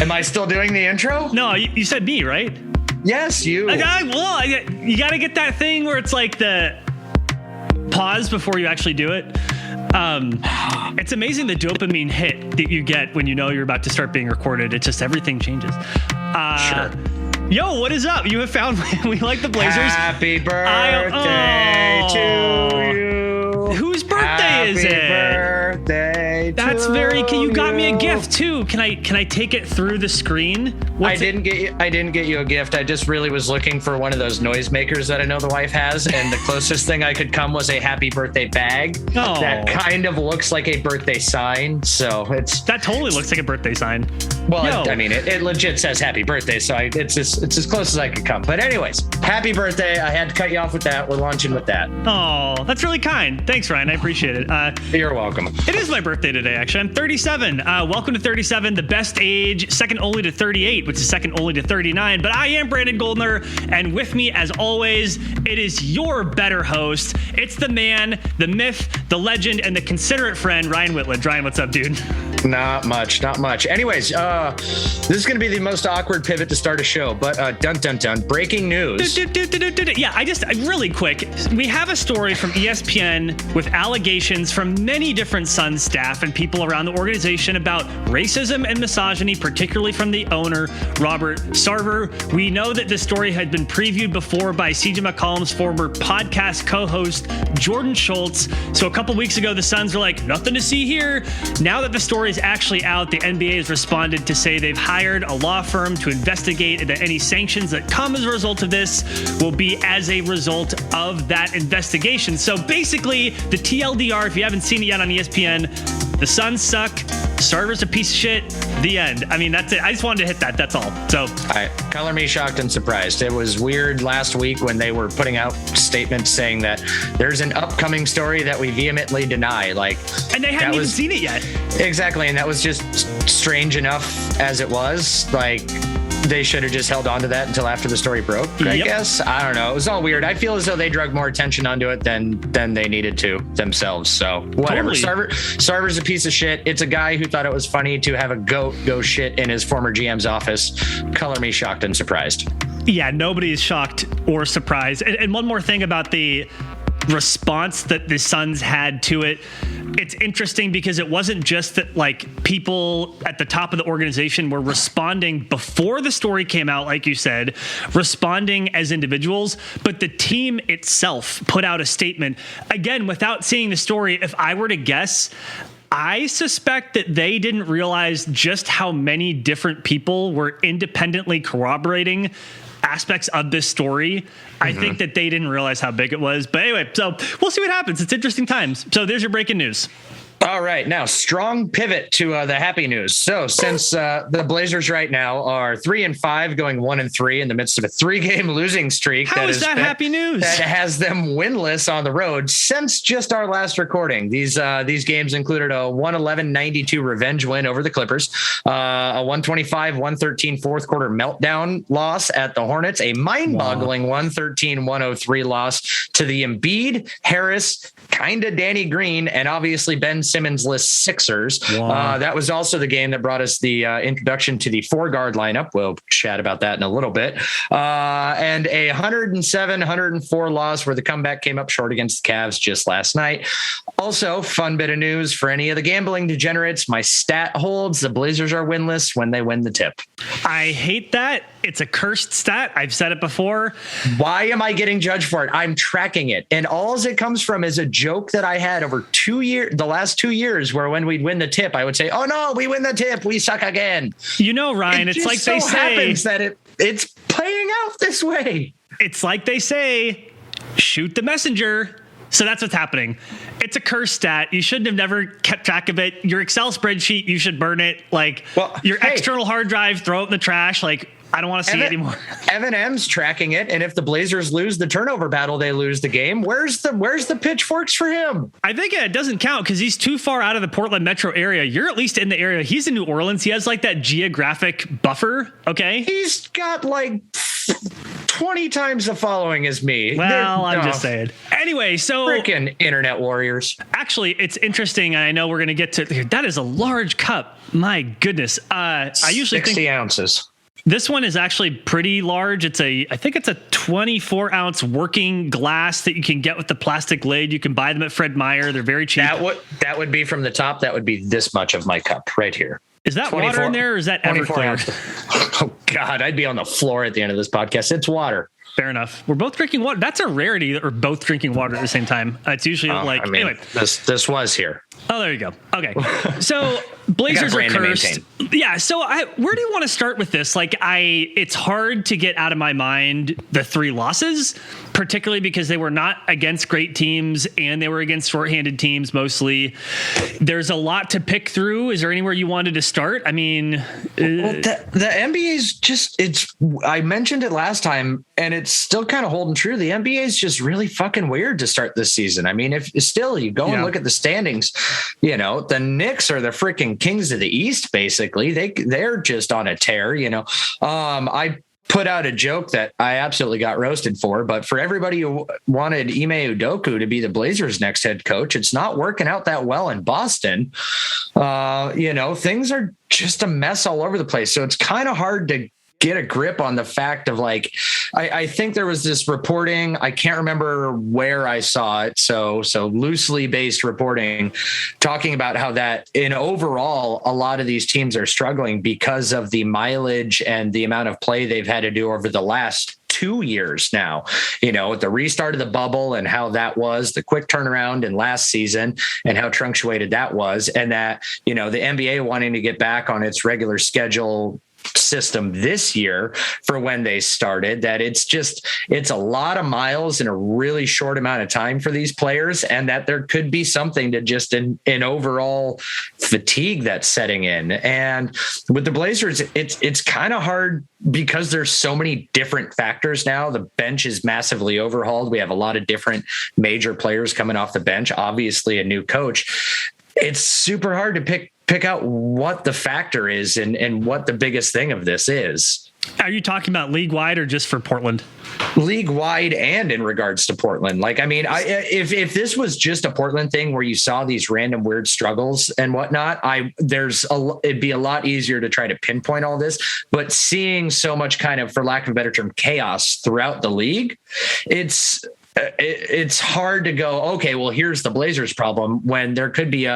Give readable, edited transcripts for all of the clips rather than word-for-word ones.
Am I still doing the intro? No, you said me, right? Yes, you. You got to get that thing where it's like the pause before you actually do it. It's amazing the dopamine hit that you get when you know you're about to start being recorded. It's just everything changes. Sure. Yo, what is up? You have found we like the Blazers. Happy birthday to you. Whose birthday is it? Happy birthday. That's very. You got me a gift too. Can I take it through the screen? I didn't get you a gift. I just really was looking for one of those noisemakers that I know the wife has, and the closest thing I could come was a happy birthday bag. Oh. That kind of looks like a birthday sign. So that totally looks like a birthday sign. Well, it legit says happy birthday, so it's as close as I could come. But anyways, happy birthday. I had to cut you off with that. We're launching with that. Oh, that's really kind. Thanks, Ryan. I appreciate it. You're welcome. It is my birthday today, actually. I'm 37. Welcome to 37, the best age, second only to 38, which is second only to 39. But I am Brandon Goldner, and with me, as always, it is your better host. It's the man, the myth, the legend, and the considerate friend, Ryan Whitledge. Ryan, what's up, dude? Not much. Anyways, this is going to be the most awkward pivot to start a show, but dun dun dun, breaking news. Yeah, really quick, we have a story from ESPN with allegations from many different Suns staff and people around the organization about racism and misogyny, particularly from the owner, Robert Sarver. We know that this story had been previewed before by CJ McCollum's former podcast co-host, Jordan Schultz. So a couple weeks ago, the Suns were like, nothing to see here. Now that the story is actually out, the NBA has responded to say they've hired a law firm to investigate, and that any sanctions that come as a result of this will be as a result of that investigation. So basically, the TLDR, if you haven't seen it yet on ESPN, the Suns suck, Sarver's a piece of shit, the end. I mean, that's it. I just wanted to hit that. That's all. So, color me shocked and surprised. It was weird last week when they were putting out statements saying that there's an upcoming story that we vehemently deny. And they hadn't even seen it yet. Exactly. And that was just strange enough as it was. They should have just held on to that until after the story broke, I guess. I don't know. It was all weird. I feel as though they drug more attention onto it than they needed to themselves. So whatever. Totally. Sarver's a piece of shit. It's a guy who thought it was funny to have a goat go shit in his former GM's office. Color me shocked and surprised. Yeah, nobody is shocked or surprised. And one more thing about the response that the Suns had to it. It's interesting because it wasn't just that people at the top of the organization were responding before the story came out, like you said, responding as individuals, but the team itself put out a statement. Again, without seeing the story, if I were to guess, I suspect that they didn't realize just how many different people were independently corroborating aspects of this story. I think that they didn't realize how big it was. But anyway, so we'll see what happens. It's interesting times. So there's your breaking news. All right. Now, strong pivot to the happy news. So since the Blazers right now are 3-5, going 1-3 in the midst of a 3-game losing streak. How is that happy news? That has them winless on the road since just our last recording. These games included a 111-92 revenge win over the Clippers, a 125-113 fourth quarter meltdown loss at the Hornets, a mind-boggling 113-103 loss to the Embiid, Harris, kind of Danny Green, and obviously Ben Simmons-less Sixers. Wow. That was also the game that brought us the introduction to the 4-guard lineup. We'll chat about that in a little bit. And a 107-104 loss where the comeback came up short against the Cavs just last night. Also, fun bit of news for any of the gambling degenerates. My stat holds. The Blazers are winless when they win the tip. I hate that. It's a cursed stat. I've said it before. Why am I getting judged for it? I'm tracking it. And all it comes from is a joke that I had over the last 2 years, where when we'd win the tip, I would say, oh no, we win the tip, we suck again. You know, Ryan, it's like they say, happens that it's playing out this way. It's like they say, shoot the messenger. So that's what's happening. It's a cursed stat. You shouldn't have never kept track of it. Your Excel spreadsheet, you should burn it. External hard drive, throw it in the trash. I don't want to see it anymore. Evan M's tracking it, and if the Blazers lose the turnover battle, they lose the game. Where's the pitchforks for him? I think it doesn't count because he's too far out of the Portland metro area. You're at least in the area. He's in New Orleans. He has that geographic buffer. Okay, he's got 20 times the following as me. Well, I'm just saying. Anyway, so freaking internet warriors. Actually, it's interesting. I know we're going to get to that. Is a large cup. My goodness. I usually 60 think ounces. This one is actually pretty large. I think it's a 24 ounce working glass that you can get with the plastic lid. You can buy them at Fred Meyer. They're very cheap. That would be from the top. That would be this much of my cup right here. Is that water in there, or is that Everclear? Oh God, I'd be on the floor at the end of this podcast. It's water. Fair enough. We're both drinking water. That's a rarity that we're both drinking water at the same time. It's usually anyway. This was here. Oh, there you go. Okay. So Blazers are cursed. Yeah. So where do you want to start with this? It's hard to get out of my mind the 3 losses, particularly because they were not against great teams and they were against shorthanded teams mostly. There's a lot to pick through. Is there anywhere you wanted to start? I mean, the NBA is just, I mentioned it last time and it's still kind of holding true. The NBA is just really fucking weird to start this season. I mean, if still you go and look at the standings, the Knicks are the freaking kings of the East, basically. They're just on a tear, I put out a joke that I absolutely got roasted for, but for everybody who wanted Ime Udoka to be the Blazers' next head coach, it's not working out that well in Boston. Things are just a mess all over the place. So it's kind of hard to get a grip on the fact of I think there was this reporting. I can't remember where I saw it. So loosely based reporting talking about how that in overall, a lot of these teams are struggling because of the mileage and the amount of play they've had to do over the last 2 years now, with the restart of the bubble and how that was the quick turnaround in last season and how truncated that was. And that, the NBA wanting to get back on its regular schedule system this year for when they started, that it's a lot of miles in a really short amount of time for these players, and that there could be something to just an overall fatigue that's setting in. And with the Blazers, it's kind of hard because there's so many different factors now. The bench is massively overhauled. We have a lot of different major players coming off the bench, obviously a new coach. It's super hard to pick out what the factor is and what the biggest thing of this is. Are you talking about league wide or just for Portland? League wide and in regards to Portland. If this was just a Portland thing where you saw these random weird struggles and whatnot, it'd be a lot easier to try to pinpoint all this. But seeing so much kind of, for lack of a better term, chaos throughout the league, it's hard to go, okay, well, here's the Blazers problem when there could be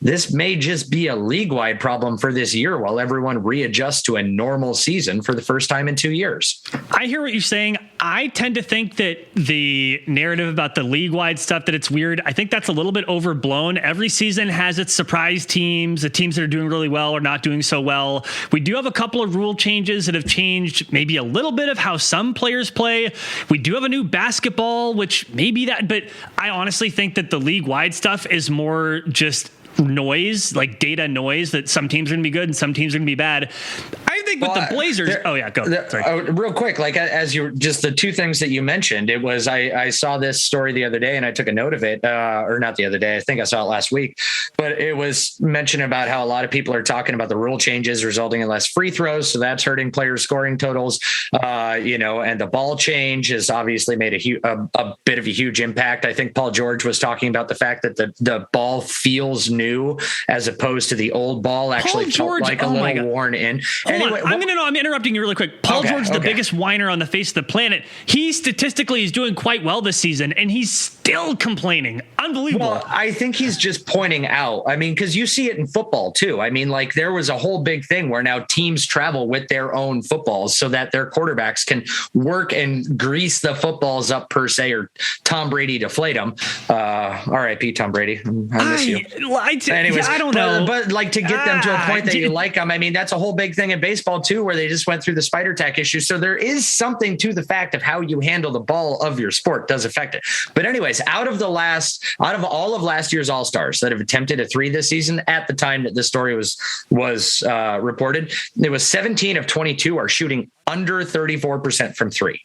this may just be a league-wide problem for this year while everyone readjusts to a normal season for the first time in 2 years. I hear what you're saying. I tend to think that the narrative about the league-wide stuff, that it's weird, I think that's a little bit overblown. Every season has its surprise teams, the teams that are doing really well or not doing so well. We do have a couple of rule changes that have changed maybe a little bit of how some players play. We do have a new basketball, which maybe that, but I honestly think that the league-wide stuff is more just noise, like data noise, that some teams are going to be good and some teams are going to be bad. I think with the Blazers, real quick, as you just the two things that you mentioned, it was, I saw this story the other day and I took a note of it, or not the other day, I think I saw it last week, but it was mentioned about how a lot of people are talking about the rule changes resulting in less free throws. So that's hurting players' scoring totals, and the ball change has obviously made a bit of a huge impact. I think Paul George was talking about the fact that the ball feels new as opposed to the old ball actually felt like a little worn in. Anyway, I'm interrupting you really quick. Paul George is the biggest whiner on the face of the planet. He statistically is doing quite well this season, and he's still complaining. Unbelievable. Well, I think he's just pointing out. I mean, because you see it in football too. I mean, there was a whole big thing where now teams travel with their own footballs so that their quarterbacks can work and grease the footballs up per se, or Tom Brady deflate them. R.I.P. Tom Brady. I miss you. Anyways, I don't know, but to get them to a point that you like them, I mean, that's a whole big thing in baseball too, where they just went through the spider tack issue. So there is something to the fact of how you handle the ball of your sport does affect it. But anyways, out of all of last year's All-Stars that have attempted a 3 this season, at the time that this story was reported, there was 17 of 22 are shooting under 34% from 3.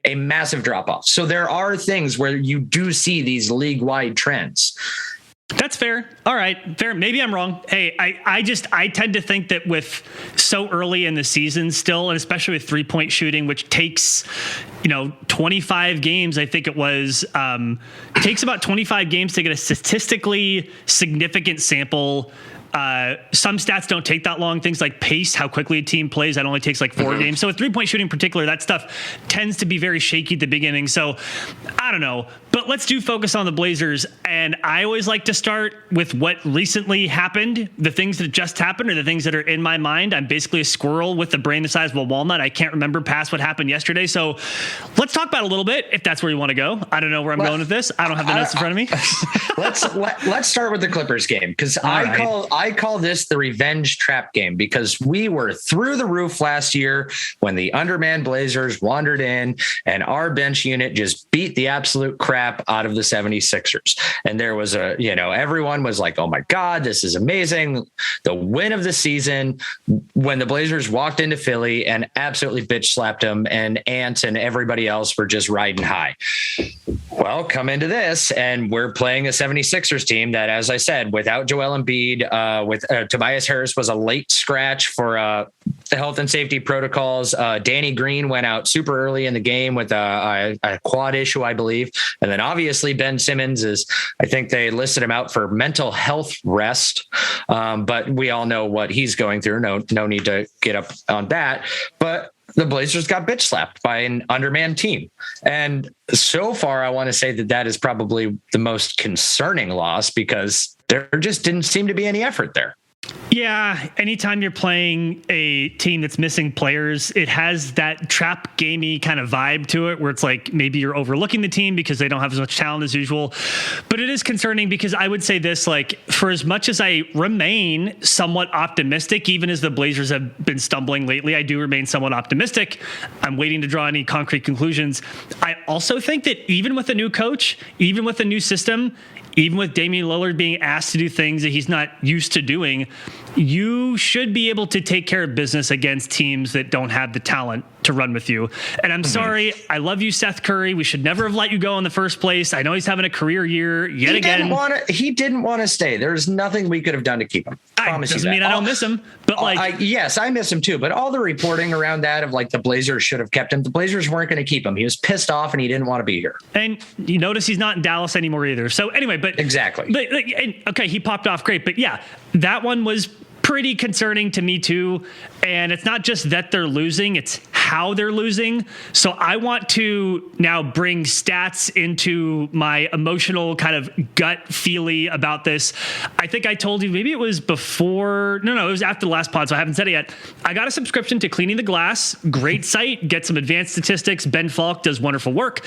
A massive drop off. So there are things where you do see these league-wide trends. That's fair. All right, fair. Maybe I'm wrong. Hey, I tend to think that with so early in the season still, and especially with 3-point shooting, which takes, 25 games, I think it was, takes about 25 games to get a statistically significant sample. Some stats don't take that long. Things like pace, how quickly a team plays, that only takes like 4 games. So with 3-point shooting in particular, that stuff tends to be very shaky at the beginning. So I don't know. But let's do focus on the Blazers. And I always like to start with what recently happened. The things that just happened are the things that are in my mind. I'm basically a squirrel with the brain the size of a walnut. I can't remember past what happened yesterday. So let's talk about it a little bit, if that's where you want to go. I don't know where I'm going with this. I don't have the notes in front of me. Let's start with the Clippers game, because I call this the revenge trap game, because we were through the roof last year when the underman Blazers wandered in and our bench unit just beat the absolute crap out of the 76ers. And there was everyone was like, oh my God, this is amazing. The win of the season, when the Blazers walked into Philly and absolutely bitch slapped them, and Ant and everybody else were just riding high. Well, come into this and we're playing a 76ers team that, as I said, without Joel Embiid, with Tobias Harris was a late scratch for the health and safety protocols. Danny Green went out super early in the game with a quad issue, I believe. And then obviously Ben Simmons I think they listed him out for mental health rest. But we all know what he's going through. No need to get up on that. But the Blazers got bitch slapped by an undermanned team. And so far, I want to say that is probably the most concerning loss, because there just didn't seem to be any effort there. Yeah, anytime you're playing a team that's missing players, it has that trap gamey kind of vibe to it, where it's like maybe you're overlooking the team because they don't have as much talent as usual. But it is concerning, because I would say this, like, for as much as I remain somewhat optimistic, even as the Blazers have been stumbling lately, I do remain somewhat optimistic. I'm waiting to draw any concrete conclusions. I also think that even with a new coach, even with a new system, even with Damian Lillard being asked to do things that he's not used to doing, you should be able to take care of business against teams that don't have the talent to run with you. And I'm sorry, I love you, Seth Curry. We should never have let you go in the first place. I know he's having a career year yet again. He didn't want to stay. There's nothing we could have done to keep him. Doesn't mean I don't miss him, but yes, I miss him too. But all the reporting around that of like the Blazers should have kept him. The Blazers weren't going to keep him. He was pissed off and he didn't want to be here. And you notice he's not in Dallas anymore either. So anyway, exactly. Okay, he popped off great, but yeah, that one was pretty concerning to me too. And it's not just that they're losing, it's how they're losing. So I want to now bring stats into my emotional kind of gut feely about this. I think I told you, maybe it was before, it was after the last pod, so I haven't said it yet. I got a subscription to Cleaning the Glass, great site, get some advanced statistics. Ben Falk does wonderful work.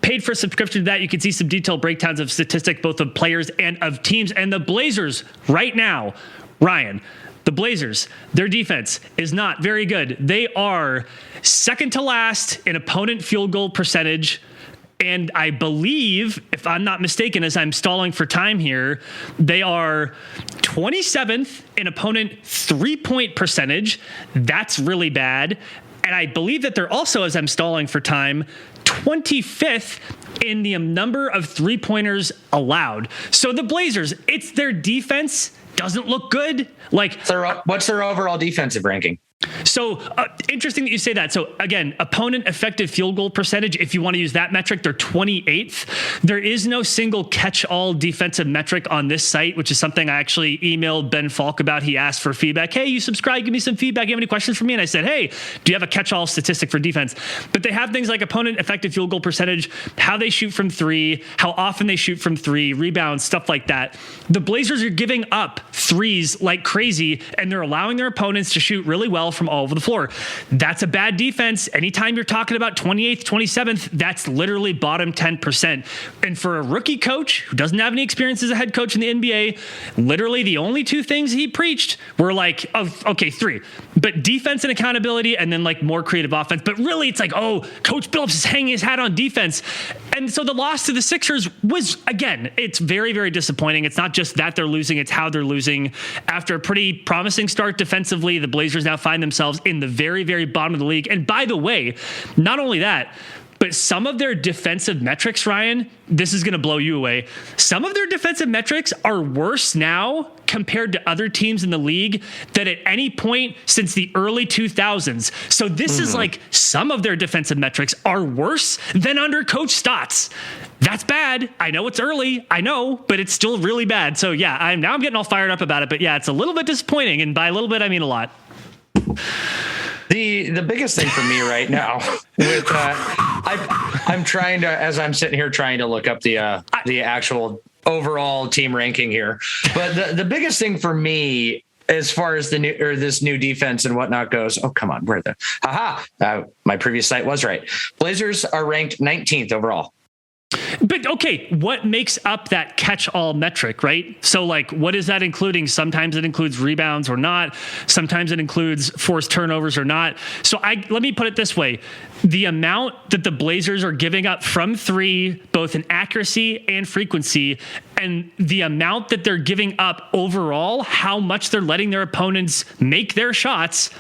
Paid for a subscription to that. You can see some detailed breakdowns of statistics, both of players and of teams. And the Blazers right now, Ryan, the Blazers, their defense is not very good. They are second to last in opponent field goal percentage. And I believe, if I'm not mistaken, as I'm stalling for time here, they are 27th in opponent 3-point percentage. That's really bad. And I believe that they're also, as I'm stalling for time, 25th in the number of 3-pointers allowed. So the Blazers, it's their defense doesn't look good. What's their overall defensive ranking? So interesting that you say that. So again, opponent effective field goal percentage, if you want to use that metric, they're 28th. There is no single catch-all defensive metric on this site, which is something I actually emailed Ben Falk about. He asked for feedback. Hey, you subscribe, give me some feedback. You have any questions for me? And I said, hey, do you have a catch-all statistic for defense? But they have things like opponent effective field goal percentage, how they shoot from three, how often they shoot from three, rebounds, stuff like that. The Blazers are giving up threes like crazy, and they're allowing their opponents to shoot really well from all over the floor. That's a bad defense. Anytime you're talking about 28th, 27th, that's literally bottom 10%. And for a rookie coach who doesn't have any experience as a head coach in the NBA, literally the only two things he preached were like, oh, okay, three, but defense and accountability, and then like more creative offense. But really it's like, oh, Coach Billups is hanging his hat on defense. And so the loss to the Sixers was, again, it's very, very disappointing. It's not just that they're losing, it's how they're losing. After a pretty promising start defensively, the Blazers now find themselves in the very, very bottom of the league. And by the way, not only that, but some of their defensive metrics, Ryan, this is going to blow you away. Some of their defensive metrics are worse now compared to other teams in the league than at any point since the early 2000s. So this is like some of their defensive metrics are worse than under Coach Stotts. That's bad. I know it's early. I know, but it's still really bad. So yeah, I'm getting all fired up about it, but yeah, it's a little bit disappointing. And by a little bit, I mean a lot. The biggest thing for me right now with I'm trying to, as I'm sitting here trying to look up the actual overall team ranking here, but the biggest thing for me as far as this new defense and whatnot goes, oh come on, my previous site was right. Blazers are ranked 19th overall. But okay, what makes up that catch-all metric, right? So like, what is that including? Sometimes it includes rebounds or not. Sometimes it includes forced turnovers or not. So let me put it this way. The amount that the Blazers are giving up from three, both in accuracy and frequency, and the amount that they're giving up overall, how much they're letting their opponents make their shots,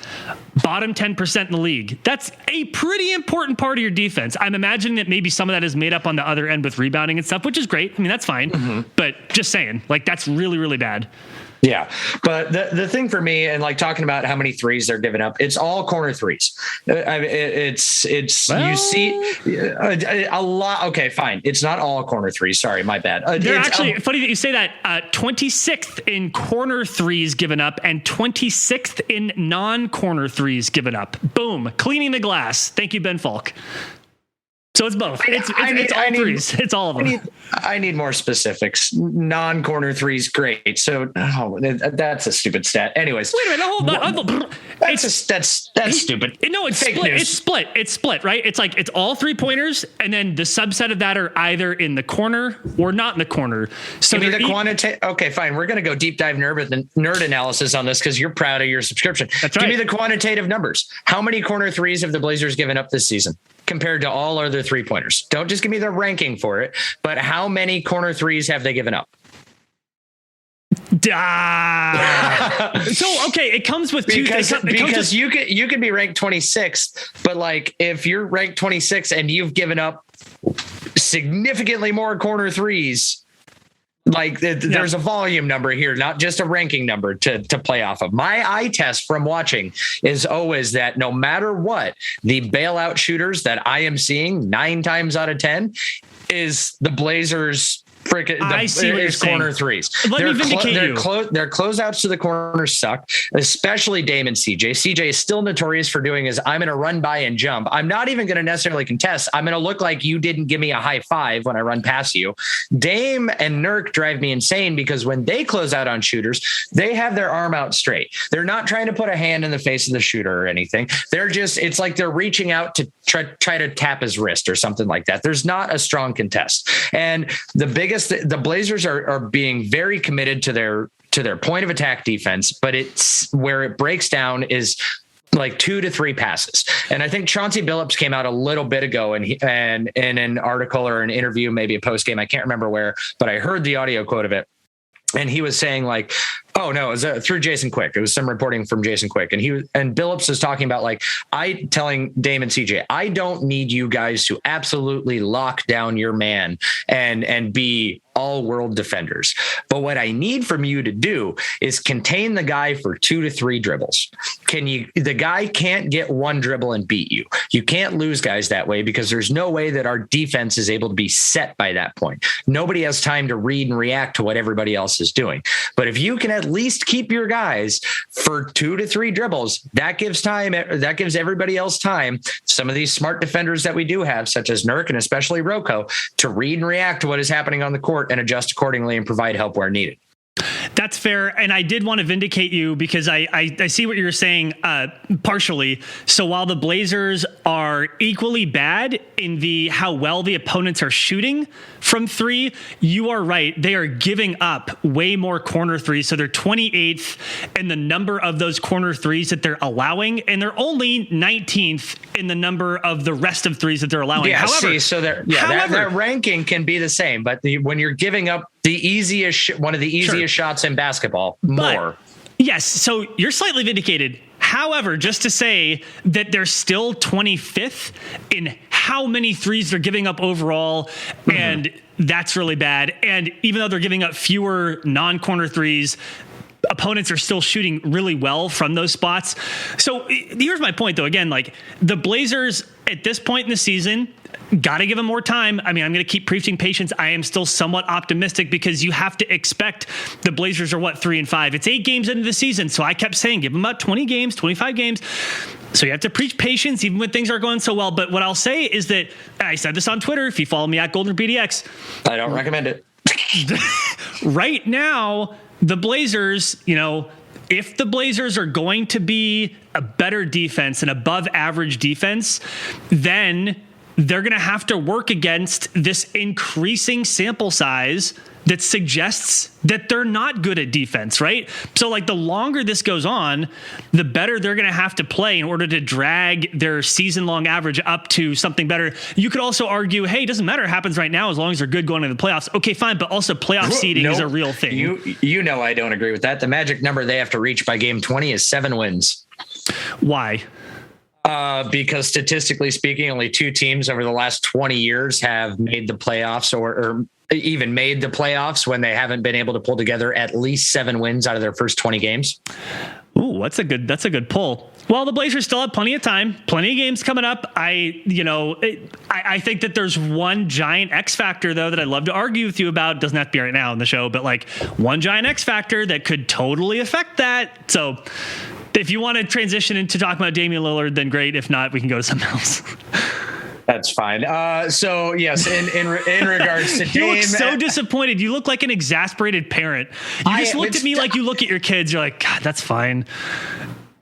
bottom 10% in the league. That's a pretty important part of your defense. I'm imagining that maybe some of that is made up on the other end with rebounding and stuff, which is great. I mean, that's fine. But just saying, like, that's really, really bad. Yeah. But the thing for me, and like talking about how many threes they're giving up, it's all corner threes. You see a lot. Okay, fine. It's not all corner threes. Sorry, my bad. They're actually funny that you say that. 26th in corner threes given up and 26th in non-corner threes given up. Boom. Cleaning the glass. Thank you, Ben Falk. So it's both. It's all threes. It's all of them. I need more specifics. Non-corner threes, great. So that's a stupid stat. Anyways, wait a minute. Hold on. That's stupid. No, it's fake split. News. It's split, right? It's like it's all 3-pointers, and then the subset of that are either in the corner or not in the corner. So the quantitative. Okay, fine. We're going to go deep dive nerd analysis on this because you're proud of your subscription. That's right. Give me the quantitative numbers. How many corner threes have the Blazers given up this season compared to all other 3-pointers? Don't just give me the ranking for it, but how many corner threes have they given up? So okay, it comes with two because you could be ranked 26th, but like if you're ranked 26th and you've given up significantly more corner threes, like there's a volume number here, not just a ranking number to play off of. My eye test from watching is always that no matter what, the bailout shooters that I am seeing 9 times out of 10 is the Blazers. I see what you're corner saying. Threes. Let me vindicate you. Their closeouts to the corner suck, especially Dame and CJ. CJ is still notorious for doing is I'm going to run by and jump. I'm not even going to necessarily contest. I'm going to look like you didn't give me a high five when I run past you. Dame and Nurk drive me insane because when they close out on shooters, they have their arm out straight. They're not trying to put a hand in the face of the shooter or anything. It's like they're reaching out to try to tap his wrist or something like that. There's not a strong contest. And the Blazers are being very committed to their point of attack defense, but it's where it breaks down is like 2 to 3 passes. And I think Chauncey Billups came out a little bit ago and in an article or an interview, maybe a post game, I can't remember where, but I heard the audio quote of it. And he was saying like, oh no, it was through Jason Quick. It was some reporting from Jason Quick. And Billups is talking about like, telling Dame and CJ, I don't need you guys to absolutely lock down your man and be all world defenders. But what I need from you to do is contain the guy for 2 to 3 dribbles. The guy can't get 1 dribble and beat you. You can't lose guys that way because there's no way that our defense is able to be set by that point. Nobody has time to read and react to what everybody else is doing. But if you can at least keep your guys for 2 to 3 dribbles, that gives everybody else time. Some of these smart defenders that we do have, such as Nurk and especially Rocco, to read and react to what is happening on the court and adjust accordingly and provide help where needed. That's fair. And I did want to vindicate you because I see what you're saying partially. So while the Blazers are equally bad in how well the opponents are shooting from 3, you are right. They are giving up way more corner threes. So they're 28th in the number of those corner threes that they're allowing. And they're only 19th in the number of the rest of threes that they're allowing. Yeah, however, that ranking can be the same. But when you're giving up one of the easiest shots in basketball, more. Yes. So you're slightly vindicated. However, just to say that they're still 25th in how many threes they're giving up overall. And that's really bad. And even though they're giving up fewer non-corner threes, opponents are still shooting really well from those spots. So here's my point, though. Again, like the Blazers at this point in the season, got to give them more time. I mean, I'm going to keep preaching patience. I am still somewhat optimistic because you have to expect the Blazers are 3-5. It's 8 games into the season. So I kept saying, give them about 20 games, 25 games. So you have to preach patience even when things are going so well. But what I'll say is that I said this on Twitter. If you follow me at GoldenBDX, I don't recommend it. Right now, the Blazers, if the Blazers are going to be a better defense, an above average defense, then they're going to have to work against this increasing sample size that suggests that they're not good at defense, right? So like the longer this goes on, the better they're going to have to play in order to drag their season-long average up to something better. You could also argue, hey, it doesn't matter what happens right now as long as they're good going into the playoffs. Okay, fine, but also playoff seeding is a real thing. I don't agree with that. The magic number they have to reach by game 20 is 7 wins. Why? Because statistically speaking, only 2 teams over the last 20 years have made the playoffs or even made the playoffs when they haven't been able to pull together at least 7 wins out of their first 20 games. Ooh, that's a good pull. Well, the Blazers still have plenty of time, plenty of games coming up. I think that there's one giant X factor though that I'd love to argue with you about. Doesn't have to be right now in the show, but like one giant X factor that could totally affect that. So if you want to transition into talking about Damian Lillard, then great. If not, we can go to something else. That's fine. So yes, in regards to Dame, you look so disappointed. You look like an exasperated parent. You just looked at me like you look at your kids. You're like, God, that's fine.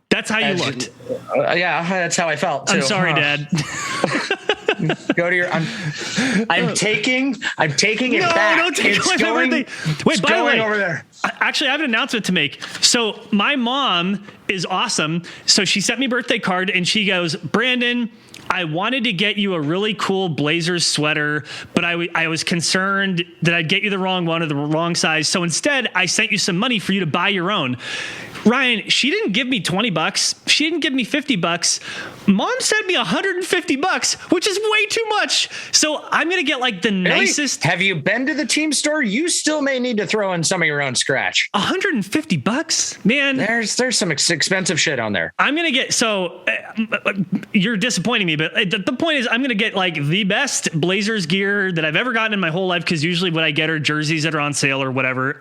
That's how you looked. Yeah, that's how I felt too. I'm sorry, Dad. Go to your. I'm taking it back. No, don't take away my birthday. Wait, by the way, over there. Actually, I have an announcement to make. So my mom is awesome. So she sent me a birthday card and she goes, Brandon, I wanted to get you a really cool Blazers sweater, but I was concerned that I'd get you the wrong one or the wrong size. So instead, I sent you some money for you to buy your own. Ryan, she didn't give me $20. She didn't give me $50. Mom sent me $150, which is way too much. So I'm going to get like the nicest. Have you been to the team store? You still may need to throw in some of your own scratch. $150, man. There's some expensive shit on there. I'm going to get, you're disappointing me, but the point is I'm going to get like the best Blazers gear that I've ever gotten in my whole life. Cause usually what I get are jerseys that are on sale or whatever.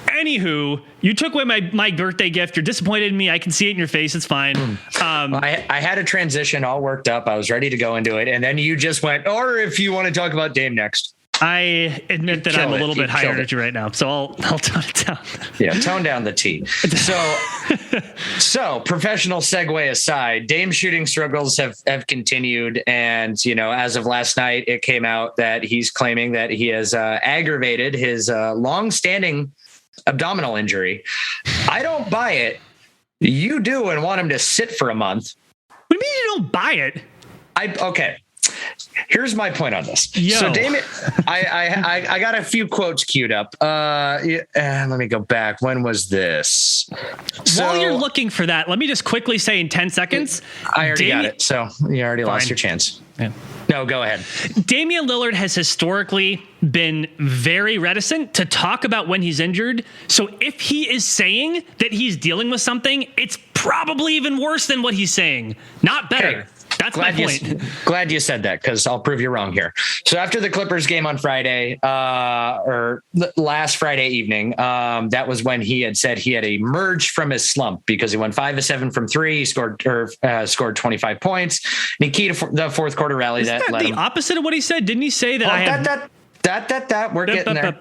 Anywho, you took away my birthday gift. You're disappointed in me. I can see it in your face. It's fine. I had a transition all worked up. I was ready to go into it. And then you just went, or if you want to talk about Dame next. I admit that I'm a little bit higher energy right now. So I'll tone it down. Yeah, tone down the T. So professional segue aside, Dame's shooting struggles have continued. And, as of last night, it came out that he's claiming that he has aggravated his long-standing abdominal injury. I don't buy it. You do and want him to sit for a month. What do you mean you don't buy it? Okay. Here's my point on this. Yo. So Damon, I got a few quotes queued up. Let me go back. When was this? While you're looking for that, let me just quickly say in 10 seconds. I already got it. So you already lost your chance. Yeah. No, go ahead. Damian Lillard has historically been very reticent to talk about when he's injured. So if he is saying that he's dealing with something, it's probably even worse than what he's saying. Not better. Okay. That's my point. Glad you said that because I'll prove you wrong here. So after the Clippers game on Friday, or last Friday evening, that was when he had said he had emerged from his slump because he went 5 of 7 from 3. He scored 25 points. And he keyed the fourth quarter rally. Isn't that the opposite of what he said? Didn't he say that we're getting there.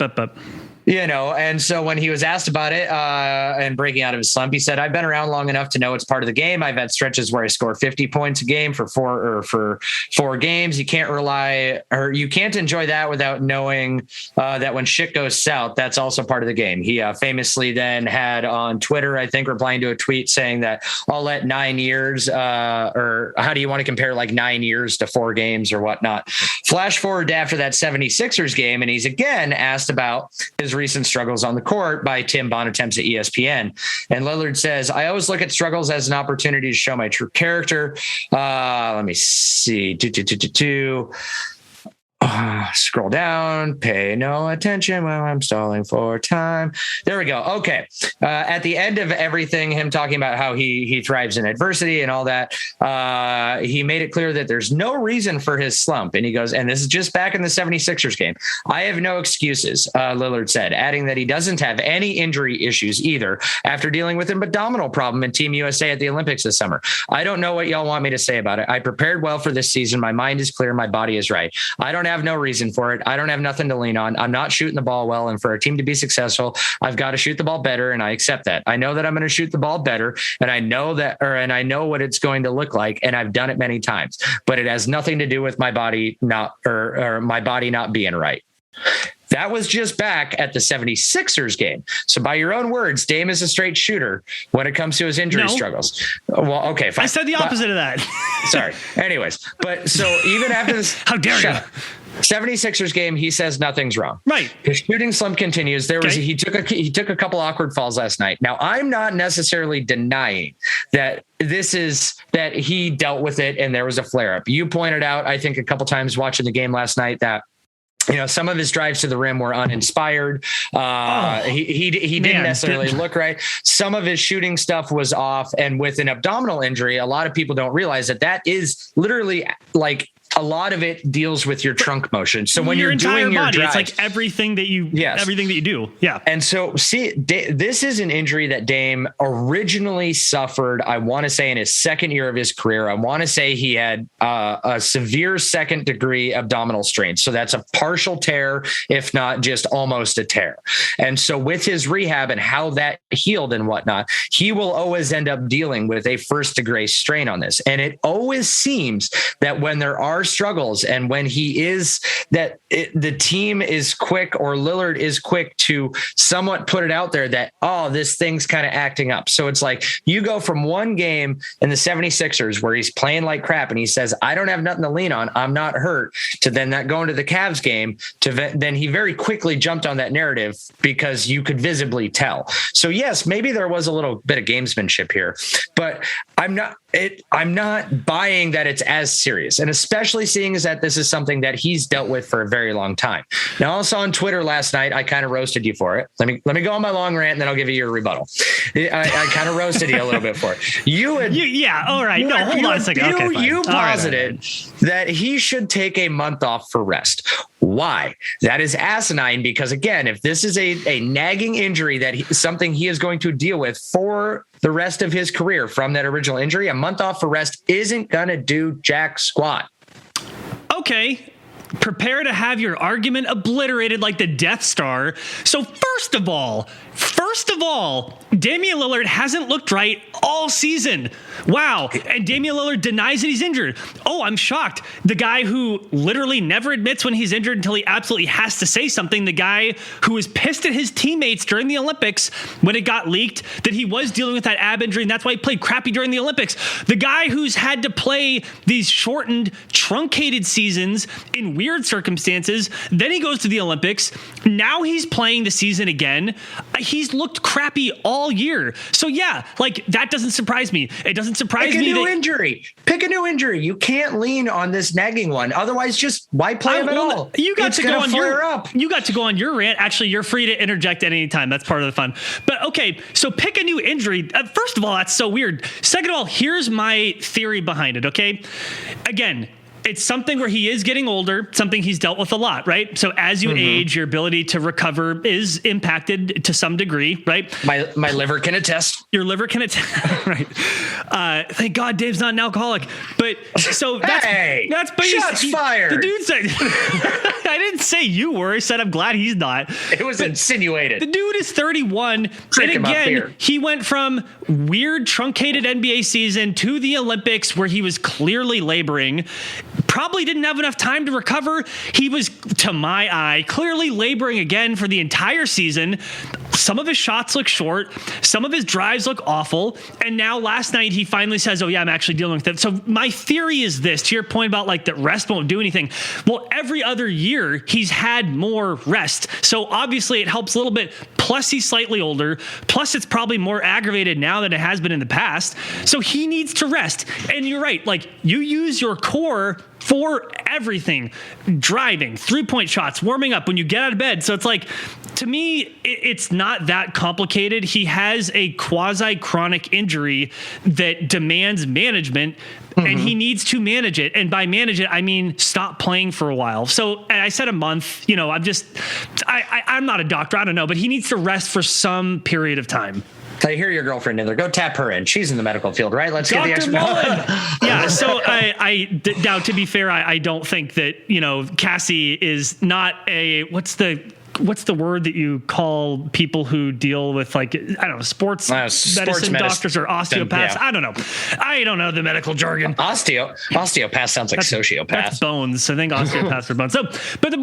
And so when he was asked about it and breaking out of his slump, he said, I've been around long enough to know it's part of the game. I've had stretches where I score 50 points a game for 4 games. You can't enjoy that without knowing that when shit goes south, that's also part of the game. He famously then had on Twitter, I think, replying to a tweet saying that I'll let 9 years or how do you want to compare like 9 years to 4 games or whatnot? Flash forward to after that 76ers game. And he's again asked about his recent struggles on the court by Tim Bontemps at ESPN. And Lillard says, I always look at struggles as an opportunity to show my true character. Let me see. Scroll down, pay no attention while I'm stalling for time. There we go. Okay. At the end of everything, him talking about how he thrives in adversity and all that, he made it clear that there's no reason for his slump. And he goes, and this is just back in the 76ers game. I have no excuses, Lillard said, adding that he doesn't have any injury issues either after dealing with an abdominal problem in Team USA at the Olympics this summer. I don't know what y'all want me to say about it. I prepared well for this season. My mind is clear. My body is right. I don't have no reason for it. I don't have nothing to lean on. I'm not shooting the ball well. And for a team to be successful, I've got to shoot the ball better. And I accept that. I know that I'm going to shoot the ball better. And I know what it's going to look like. And I've done it many times, but it has nothing to do with my body not being right. That was just back at the 76ers game. So by your own words, Dame is a straight shooter when it comes to his injury struggles. Well, okay, fine. I said the opposite of that. Sorry. Anyways, but so even after this, how dare you? 76ers game, he says nothing's wrong. Right. His shooting slump continues. He took a couple awkward falls last night. Now, I'm not necessarily denying that that he dealt with it and there was a flare up. You pointed out, I think, a couple times watching the game last night that some of his drives to the rim were uninspired. He didn't necessarily look right. Some of his shooting stuff was off. And with an abdominal injury, a lot of people don't realize that is literally like a lot of it deals with your trunk motion. So when you're doing your drives, it's like everything that you do. Yeah. And so this is an injury that Dame originally suffered. I want to say in his second year of his career, I want to say he had a severe second degree abdominal strain. So that's a partial tear, if not just almost a tear. And so with his rehab and how that healed and whatnot, he will always end up dealing with a first degree strain on this. And it always seems that when there are struggles and when the team is quick or Lillard is quick to somewhat put it out there that, this thing's kind of acting up. So it's like you go from one game in the 76ers where he's playing like crap and he says, I don't have nothing to lean on, I'm not hurt, to then that going to the Cavs game then he very quickly jumped on that narrative because you could visibly tell. So yes, maybe there was a little bit of gamesmanship here, but I'm not buying that it's as serious. And especially seeing as that this is something that he's dealt with for a very long time. Now, also on Twitter last night, I kind of roasted you for it. Let me go on my long rant and then I'll give you your rebuttal. I kind of roasted you a little bit for it. All right. No, hold on a second. You posited that he should take a month off for rest. Why? That is asinine because, again, if this is a nagging injury something he is going to deal with for the rest of his career from that original injury, a month off for rest isn't going to do jack squat. Okay. Prepare to have your argument obliterated like the Death Star. So first of all, Damian Lillard hasn't looked right all season. Wow. And Damian Lillard denies that he's injured. Oh, I'm shocked. The guy who literally never admits when he's injured until he absolutely has to say something. The guy who was pissed at his teammates during the Olympics when it got leaked that he was dealing with that ab injury and that's why he played crappy during the Olympics. The guy who's had to play these shortened, truncated seasons in weird circumstances. Then he goes to the Olympics. Now he's playing the season again. He's looked crappy all year. So yeah, like that doesn't surprise me. It doesn't surprise me. Pick a new injury. You can't lean on this nagging one. Otherwise, just why play him at all? You got to go on your rant. Actually, you're free to interject at any time. That's part of the fun. But okay, so pick a new injury. First of all, that's so weird. Second of all, here's my theory behind it. Okay, again, it's something where he is getting older, something he's dealt with a lot, right? So as you age, your ability to recover is impacted to some degree, right? My liver can attest. Your liver can attest, right? Thank God Dave's not an alcoholic. But so that's shots fired. The dude said, I didn't say you were. I said I'm glad he's not. It was insinuated. The dude is 31. And again, he went from weird truncated NBA season to the Olympics where he was clearly laboring. Probably didn't have enough time to recover. He was, to my eye, clearly laboring again for the entire season. some of his shots look short. Some of his drives look awful. And now last night he finally says, oh yeah, I'm actually dealing with it. So my theory is this, to your point about like that rest won't do anything. Well, every other year he's had more rest. So obviously it helps a little bit. Plus he's slightly older. Plus it's probably more aggravated now than it has been in the past. So he needs to rest. And you're right. Like, you use your core for everything: driving, 3-point shots, warming up, when you get out of bed. So it's like, to me, it's not that complicated. He has a quasi-chronic injury that demands management, and he needs to manage it. And by manage it, I mean stop playing for a while. So I said a month. You know, I'm not a doctor. I don't know, but he needs to rest for some period of time. I hear your girlfriend in there. Go tap her in. She's in the medical field, right? Let's Dr. get the expert. Yeah. So now, to be fair, I don't think that, you know, Cassie is not a, what's the word that you call people who deal with, like, I don't know, sports medicine doctors or osteopaths? Yeah. I don't know. I don't know the medical jargon. Osteopath sounds like sociopath. That's bones. I think osteopaths are bones. So, but the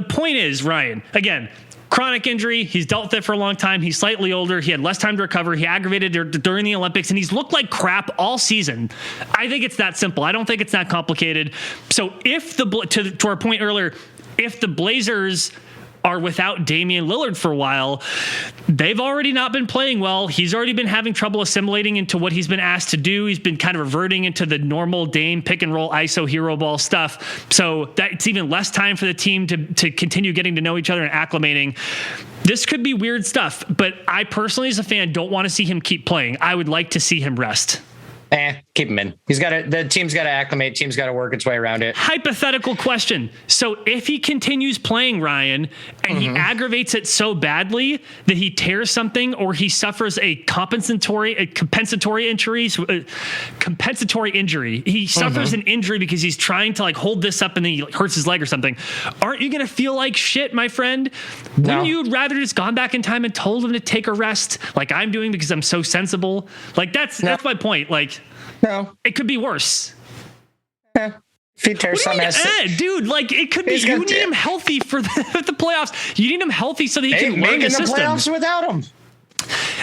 point is, Ryan, again, chronic injury. He's dealt with it for a long time. He's slightly older. He had less time to recover. He aggravated it during the Olympics, and he's looked like crap all season. I think it's that simple. I don't think it's that complicated. So if to our point earlier, if the Blazers are without Damian Lillard for a while, they've already not been playing well. He's already been having trouble assimilating into what he's been asked to do. He's been kind of reverting into the normal Dame pick and roll ISO hero ball stuff. So that's even less time for the team to continue getting to know each other and acclimating. This could be weird stuff, but I personally, as a fan, don't want to see him keep playing. I would like to see him rest. Keep him in. The team's got to acclimate. Team's got to work its way around it. Hypothetical question. So if he continues playing, Ryan, and he aggravates it so badly that he tears something, or he suffers a compensatory injury, he suffers an injury because he's trying to like hold this up and then he hurts his leg or something, aren't you going to feel like shit, my friend? No. Wouldn't you rather just gone back in time and told him to take a rest like I'm doing because I'm so sensible? Like that's my point. Like, no, it could be worse. Yeah. If he tears something, dude, like it could be. You need him healthy for the playoffs. You need him healthy so that he can learn the system. The playoffs without him.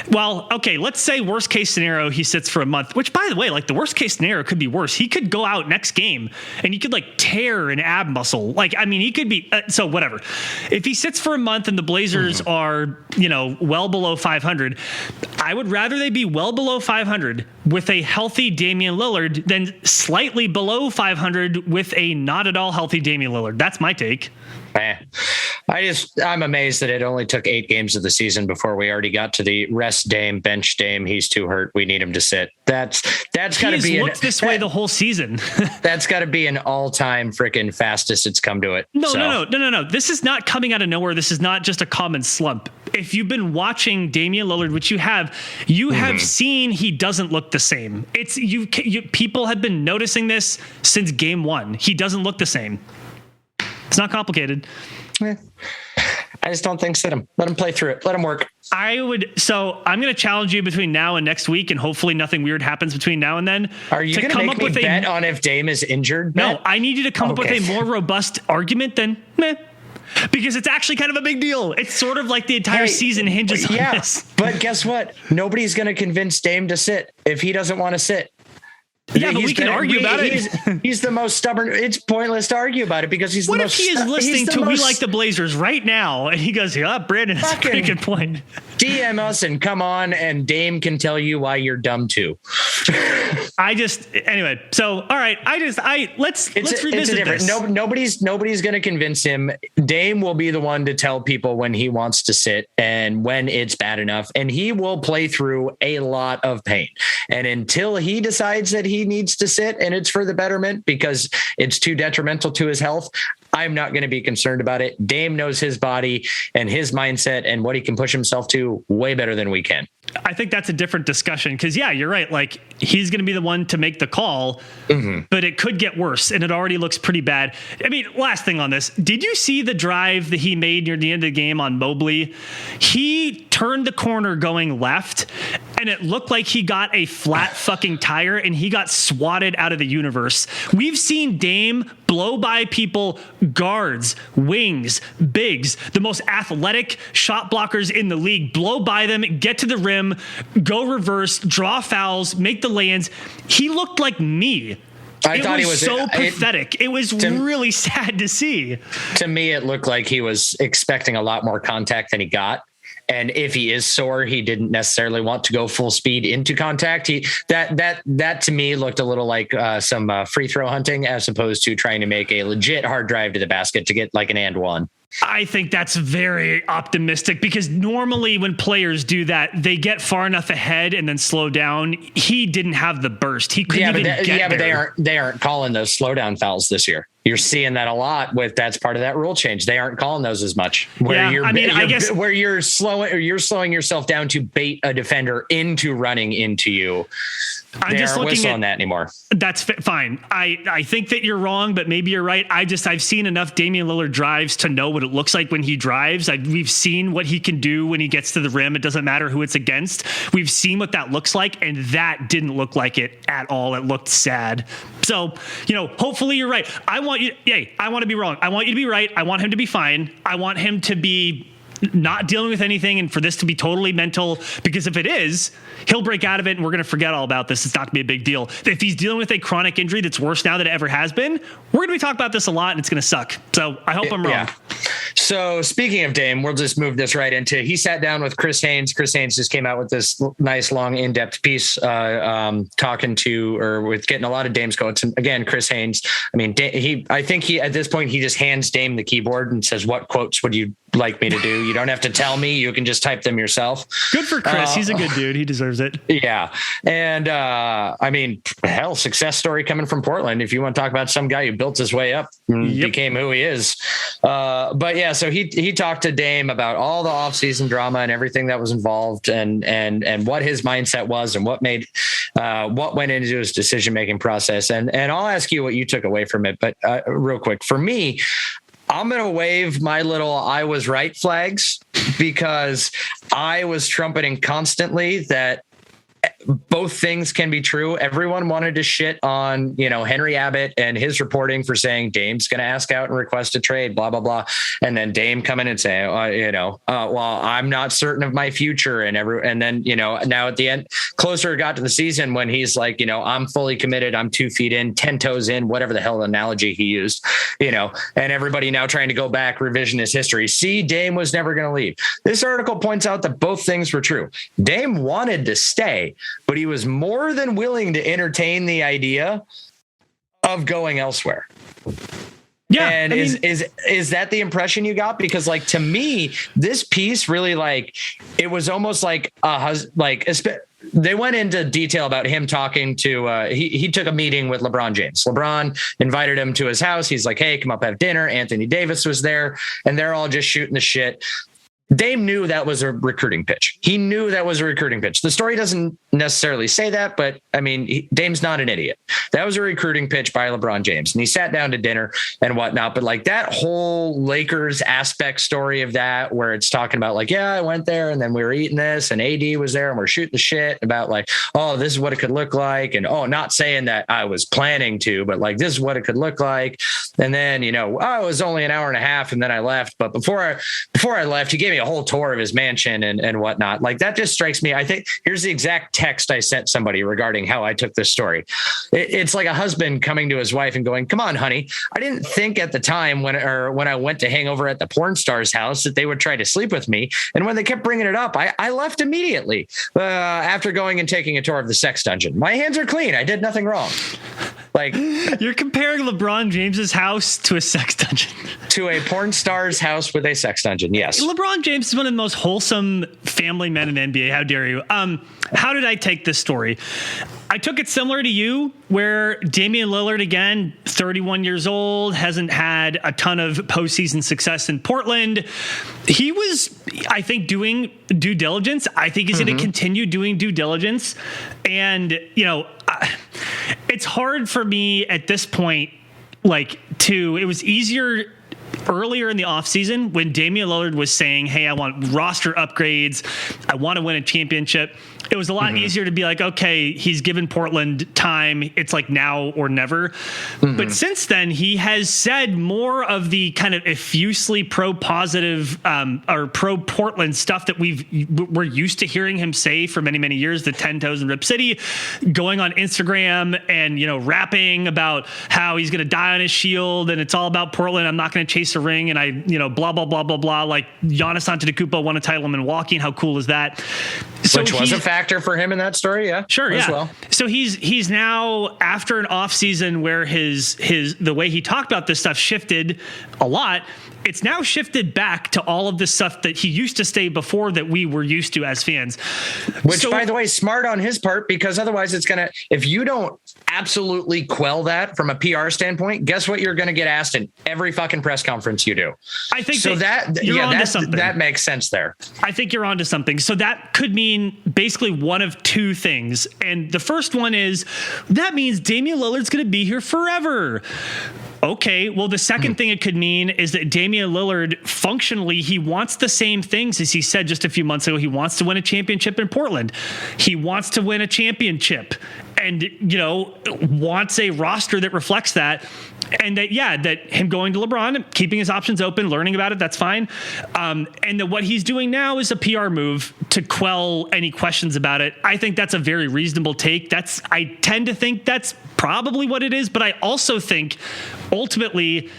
Well, okay, let's say worst case scenario, he sits for a month, which, by the way, like the worst case scenario could be worse. He could go out next game and he could like tear an ab muscle. Like, I mean, he could be, so whatever. If he sits for a month and the Blazers are, well below 500, I would rather they be well below 500 with a healthy Damian Lillard than slightly below 500 with a not at all healthy Damian Lillard. That's my take. I'm amazed that it only took 8 games of the season before we already got to the rest Dame, bench Dame. He's too hurt. We need him to sit. That's got to be looked this way the whole season. That's got to be an all-time freaking fastest it's come to it. No. This is not coming out of nowhere. This is not just a common slump. If you've been watching Damian Lillard, which you have seen he doesn't look the same. It's you people have been noticing this since game 1. He doesn't look the same. It's not complicated. I just don't think sit him. Let him play through it. Let him work. So I'm going to challenge you between now and next week, and hopefully nothing weird happens between now and then. Are you going to make me bet on if Dame is injured? No, I need you to come up with a more robust argument than meh. Because it's actually kind of a big deal. It's sort of like the entire season hinges on this. But guess what? Nobody's going to convince Dame to sit if he doesn't want to sit. Yeah, but we can argue about it. He's the most stubborn. It's pointless to argue about it because he's the most. What if he is listening to We Like the Blazers right now and he goes, yeah, Brandon, that's a pretty good point. DM us and come on, and Dame can tell you why you're dumb too. Anyway. So, all right. Let's revisit this. Nobody's going to convince him. Dame will be the one to tell people when he wants to sit and when it's bad enough, and he will play through a lot of pain. And until he decides that he needs to sit and it's for the betterment because it's too detrimental to his health, I'm not going to be concerned about it. Dame knows his body and his mindset and what he can push himself to way better than we can. I think that's a different discussion because, yeah, you're right. Like, he's going to be the one to make the call, but it could get worse, and it already looks pretty bad. I mean, last thing on this. Did you see the drive that he made near the end of the game on Mobley? He turned the corner going left, and it looked like he got a flat fucking tire and he got swatted out of the universe. We've seen Dame blow by people, guards, wings, bigs, the most athletic shot blockers in the league, blow by them, get to the rim, go reverse, draw fouls, make the lay-ins. He looked like me. I thought he was so pathetic. It was really sad to see. To me, it looked like he was expecting a lot more contact than he got. And if he is sore, he didn't necessarily want to go full speed into contact. That to me looked a little like some free throw hunting, as opposed to trying to make a legit hard drive to the basket to get like an and one. I think that's very optimistic, because normally when players do that, they get far enough ahead and then slow down. He didn't have the burst. He couldn't even get there. But they aren't calling those slowdown fouls this year. You're seeing that a lot that's part of that rule change. They aren't calling those as much. Where you're slowing yourself down to bait a defender into running into you. I'm just looking at that anymore. That's fine. I think that you're wrong, but maybe you're right. I've seen enough Damian Lillard drives to know what it looks like when he drives. We've seen what he can do when he gets to the rim. It doesn't matter who it's against. We've seen what that looks like, and that didn't look like it at all. It looked sad. So, hopefully you're right. I want to be wrong. I want you to be right. I want him to be fine. I want him to be not dealing with anything, and for this to be totally mental, because if it is, he'll break out of it and we're going to forget all about this. It's not going to be a big deal. If he's dealing with a chronic injury that's worse now than it ever has been, we're going to be talking about this a lot and it's going to suck. So I hope I'm wrong. Yeah. So speaking of Dame, we'll just move this right into, he sat down with Chris Haynes. Chris Haynes just came out with this nice, long, in-depth piece, getting a lot of Dame's quotes. And again, Chris Haynes, I think he, at this point, he just hands Dame the keyboard and says, what quotes would you like me to do? You don't have to tell me. You can just type them yourself. Good for Chris. He's a good dude. He deserves it. Yeah. And success story coming from Portland. If you want to talk about some guy who built his way up and became who he is. But yeah, so he talked to Dame about all the offseason drama and everything that was involved, and what his mindset was, and what went into his decision-making process. And I'll ask you what you took away from it. But real quick, for me, I'm going to wave my little I was right flags, because I was trumpeting constantly that both things can be true. Everyone wanted to shit on, Henry Abbott and his reporting for saying Dame's going to ask out and request a trade, blah, blah, blah. And then Dame come in and say, well, I'm not certain of my future. And then, now at the end, closer it got to the season when he's like, I'm fully committed. I'm 2 feet in, 10 toes in, whatever the hell analogy he used, and everybody now trying to go back, revisionist history. See, Dame was never going to leave. This article points out that both things were true. Dame wanted to stay, but he was more than willing to entertain the idea of going elsewhere. Yeah. And is that the impression you got? Because to me, this piece really it was almost like they went into detail about him talking to, he took a meeting with LeBron James. LeBron invited him to his house. He's like, hey, come up, have dinner. Anthony Davis was there, and they're all just shooting the shit. Dame knew that was a recruiting pitch. He knew that was a recruiting pitch. The story doesn't necessarily say that, but Dame's not an idiot. That was a recruiting pitch by LeBron James, and he sat down to dinner and whatnot. But that whole Lakers aspect story of that, where it's talking about I went there and then we were eating this and AD was there and we're shooting the shit about this is what it could look like. And, not saying that I was planning to, but this is what it could look like. And then, it was only an hour and a half and then I left. But before I left, he gave me a whole tour of his mansion and whatnot. That just strikes me. I think here's the exact text I sent somebody regarding how I took this story. It's like a husband coming to his wife and going, come on, honey. I didn't think at the time when I went to hang over at the porn star's house that they would try to sleep with me. And when they kept bringing it up, I left immediately after going and taking a tour of the sex dungeon. My hands are clean. I did nothing wrong. You're comparing LeBron James's house to a sex dungeon. To a porn star's house with a sex dungeon, yes. LeBron James is one of the most wholesome family men in the NBA. How dare you? How did I take this story? I took it similar to you, where Damian Lillard, again, 31 years old, hasn't had a ton of postseason success in Portland. He was, I think, doing due diligence. I think he's going to continue doing due diligence. And, it's hard for me at this point, it was easier earlier in the offseason when Damian Lillard was saying, hey, I want roster upgrades, I want to win a championship, it was a lot easier to be like, okay, he's given Portland time. It's like now or never. But since then, he has said more of the kind of effusively pro-positive or pro-Portland stuff that we're used to hearing him say for many, many years, the 10 toes in Rip City, going on Instagram and, rapping about how he's going to die on his shield and it's all about Portland. I'm not going to chase a ring. And I, blah, blah, blah, blah, blah. Like Giannis Antetokounmpo won a title in Milwaukee. And how cool is that? So which was a factor for him in that story. Yeah, sure. Yeah. Well. So he's now after an off season where the way he talked about this stuff shifted a lot. It's now shifted back to all of the stuff that he used to say before that we were used to as fans. Which, by the way, smart on his part, because otherwise it's going to, if you don't absolutely quell that from a PR standpoint, guess what you're going to get asked in every fucking press conference you do. I think so that makes sense there. I think you're onto something. So that could mean basically one of two things. And the first one is that means Damian Lillard's going to be here forever. Okay, well, the second thing it could mean is that Damian Lillard, functionally, he wants the same things as he said just a few months ago. He wants to win a championship in Portland. He wants to win a championship and, wants a roster that reflects that. And that him going to LeBron, keeping his options open, learning about it, that's fine. And that what he's doing now is a PR move to quell any questions about it. I think that's a very reasonable take. I tend to think that's probably what it is. But I also think ultimately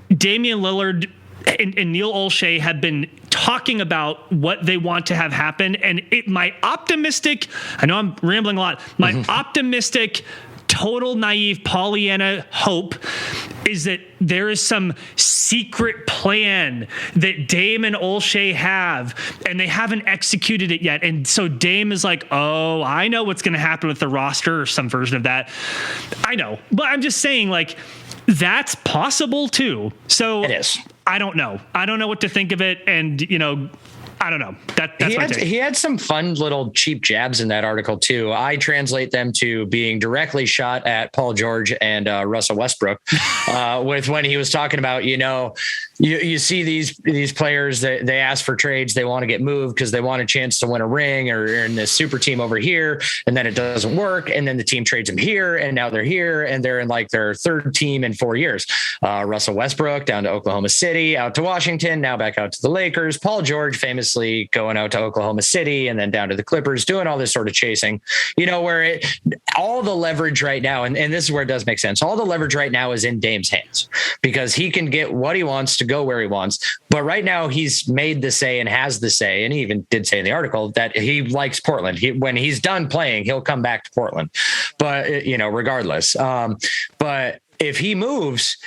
Damian Lillard and Neil Olshey have been talking about what they want to have happen. And my optimistic, I know I'm rambling a lot, my optimistic, total naive Pollyanna hope is that there is some secret plan that Dame and Olshey have, and they haven't executed it yet. And so Dame is like, oh, I know what's going to happen with the roster or some version of that. I know, but I'm just saying, like, that's possible too. So it is. I don't know. I don't know what to think of it. And, I don't know. He had some fun little cheap jabs in that article too. I translate them to being directly shot at Paul George and Russell Westbrook with when he was talking about, you see these players that they ask for trades. They want to get moved because they want a chance to win a ring or in this super team over here. And then it doesn't work. And then the team trades them here. And now they're here and they're in like their third team in 4 years. Russell Westbrook down to Oklahoma City, out to Washington, now back out to the Lakers. Paul George famously going out to Oklahoma City and then down to the Clippers, doing all this sort of chasing, where all the leverage right now, and this is where it does make sense. All the leverage right now is in Dame's hands because he can get what he wants to go where he wants. But right now he's made the say and has the say. And he even did say in the article that he likes Portland. When he's done playing, he'll come back to Portland, but regardless. But if he moves,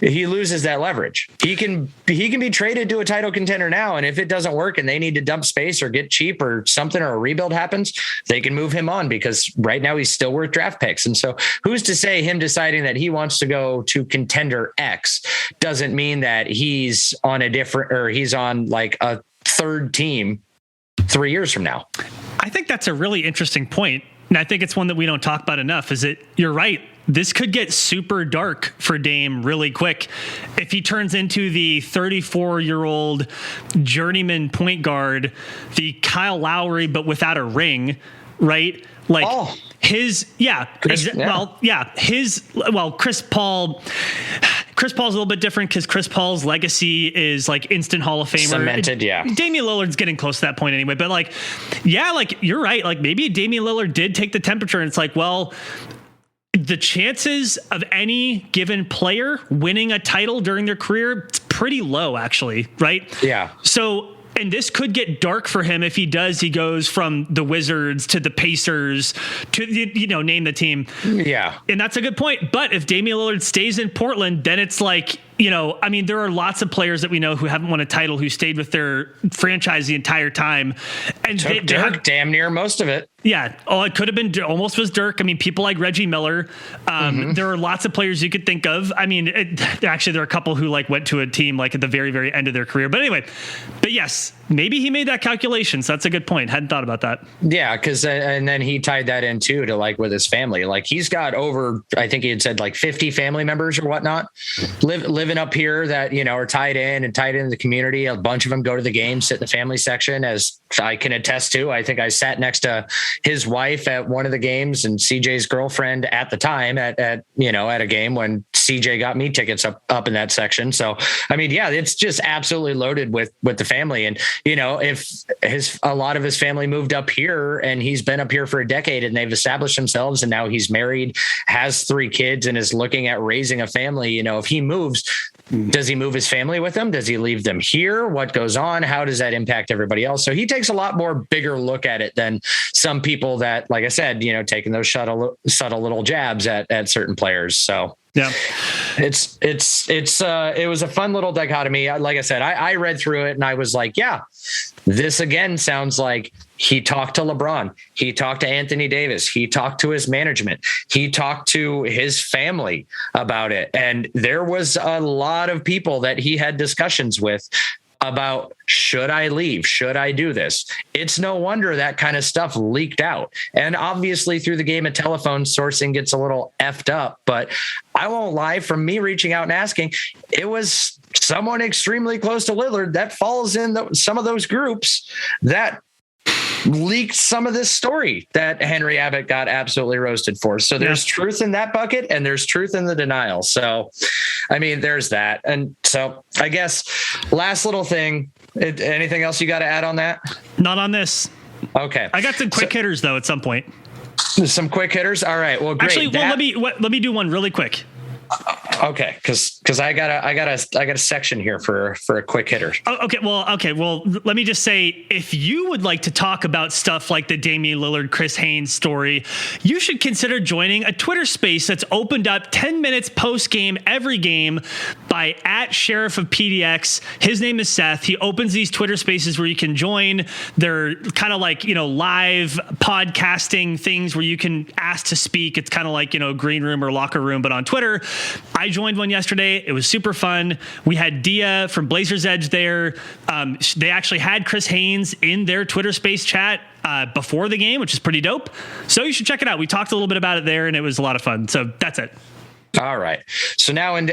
he loses that leverage. He can be traded to a title contender now. And if it doesn't work and they need to dump space or get cheap or something, or a rebuild happens, they can move him on because right now he's still worth draft picks. And so who's to say him deciding that he wants to go to contender X doesn't mean that he's on he's on like a third team 3 years from now. I think that's a really interesting point. And I think it's one that we don't talk about enough is that you're right. This could get super dark for Dame really quick if he turns into the 34-year-old journeyman point guard, the Kyle Lowry, but without a ring, right? Like Chris Paul. Chris Paul's a little bit different because Chris Paul's legacy is like instant Hall of Famer. Cemented, yeah. Damian Lillard's getting close to that point anyway. But you're right. Like maybe Damian Lillard did take the temperature and it's like, well, the chances of any given player winning a title during their career, it's pretty low actually, right? Yeah. So, and this could get dark for him if he does. He goes from the Wizards to the Pacers to, name the team. Yeah. And that's a good point. But if Damian Lillard stays in Portland, then it's like, there are lots of players that we know who haven't won a title who stayed with their franchise the entire time. And Dirk damn near most of it. Yeah. Oh, it could have been almost was Dirk. I mean, people like Reggie Miller. There are lots of players you could think of. I mean, actually, there are a couple who like went to a team like at the very, very end of their career. But anyway, but yes, maybe he made that calculation. So that's a good point. Hadn't thought about that. Yeah, because and then he tied that in too to like with his family. Like he's got over, I think he had said like 50 family members or whatnot living up here that, you know, are tied in the community. A bunch of them go to the game, sit in the family section, as I can attest to. I think I sat next to his wife at one of the games and CJ's girlfriend at the time at a game when CJ got me tickets up in that section. So, I mean, yeah, it's just absolutely loaded with the family. And, you know, if a lot of his family moved up here and he's been up here for a decade and they've established themselves and now he's married, has 3 kids and is looking at raising a family, you know, if he moves, does he move his family with him? Does he leave them here? What goes on? How does that impact everybody else? So he takes a lot more bigger look at it than some people that, like I said, you know, taking those subtle little jabs at certain players. So yeah, it was a fun little dichotomy. Like I said, I read through it and I was like, yeah, this again sounds like he talked to LeBron. He talked to Anthony Davis. He talked to his management. He talked to his family about it. And there was a lot of people that he had discussions with about, should I leave? Should I do this? It's no wonder that kind of stuff leaked out. And obviously through the game of telephone, sourcing gets a little effed up, but I won't lie, from me reaching out and asking, it was someone extremely close to Lillard that falls in some of those groups that leaked some of this story that Henry Abbott got absolutely roasted for. So there's truth in that bucket and there's truth in the denial. So, I mean, there's that. And so I guess last little thing, anything else you got to add on that? Not on this. Okay. I got some quick hitters though at some point. Some quick hitters. All right. Well, great. Actually, let me do one really quick. Okay, because I got a section here for a quick hitter. Okay. Well, let me just say, if you would like to talk about stuff like the Damian Lillard, Chris Haynes story, you should consider joining a Twitter space that's opened up 10 minutes post game every game by @Sheriff of PDX. His name is Seth. He opens these Twitter spaces where you can join. They're kind of like, you know, live podcasting things where you can ask to speak. It's kind of like, you know, green room or locker room, but on Twitter. I joined one yesterday. It was super fun. We had Dia from Blazers Edge there. They actually had Chris Haynes in their Twitter space chat before the game, which is pretty dope. So you should check it out. We talked a little bit about it there, and it was a lot of fun. So that's it. All right. So now into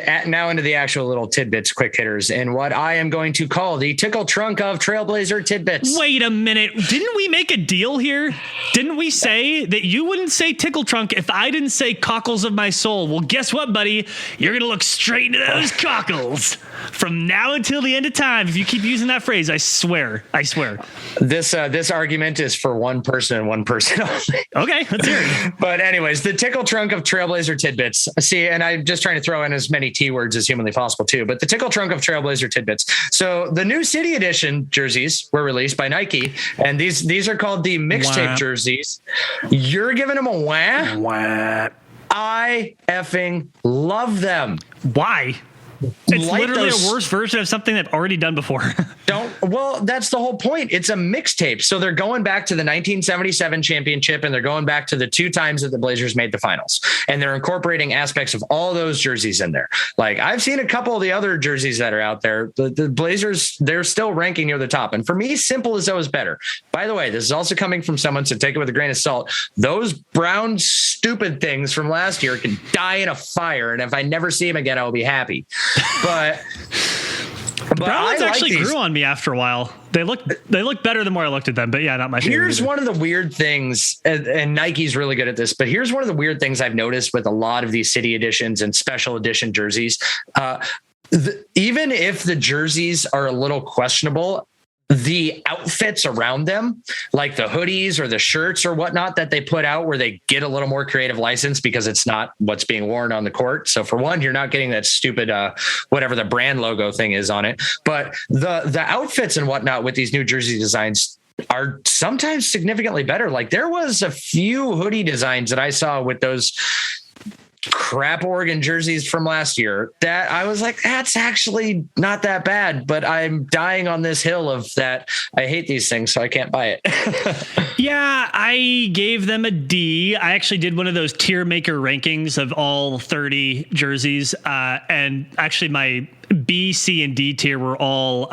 the actual little tidbits, quick hitters, and what I am going to call the tickle trunk of Trailblazer tidbits. Wait a minute. Didn't we make a deal here? Didn't we say that you wouldn't say tickle trunk if I didn't say cockles of my soul? Well, guess what, buddy? You're going to look straight into those cockles from now until the end of time. If you keep using that phrase, I swear. This argument is for one person and one person only. Okay, let's hear it. But anyways, the tickle trunk of Trailblazer tidbits. See, and I'm just trying to throw in as many T words as humanly possible too, but the tickle trunk of Trailblazer tidbits. So the new City Edition jerseys were released by Nike, and these are called the mixtape jerseys. You're giving them a wah? Wah. I effing love them. Why? It's like literally a worse version of something they've already done before. Well, that's the whole point. It's a mixtape. So they're going back to the 1977 championship, and they're going back to the 2 times that the Blazers made the finals. And they're incorporating aspects of all those jerseys in there. Like, I've seen a couple of the other jerseys that are out there. The Blazers, they're still ranking near the top. And for me, simple as though is better. By the way, this is also coming from someone, so take it with a grain of salt. Those brown stupid things from last year can die in a fire. And if I never see them again, I will be happy. But brown ones actually grew on me after a while. They look better the more I looked at them, but yeah, not my favorite. Here's one of the weird things, and Nike's really good at this, but here's one of the weird things I've noticed with a lot of these city editions and special edition jerseys. Even if the jerseys are a little questionable, the outfits around them, like the hoodies or the shirts or whatnot that they put out, where they get a little more creative license because it's not what's being worn on the court. So for one, you're not getting that stupid, whatever the brand logo thing is on it, but the outfits and whatnot with these new jersey designs are sometimes significantly better. Like there was a few hoodie designs that I saw with those crap Oregon jerseys from last year that I was like, that's actually not that bad, but I'm dying on this hill of that. I hate these things, so I can't buy it. Yeah, I gave them a D. I actually did one of those tier maker rankings of all 30 jerseys. And actually my B, C, and D tier were all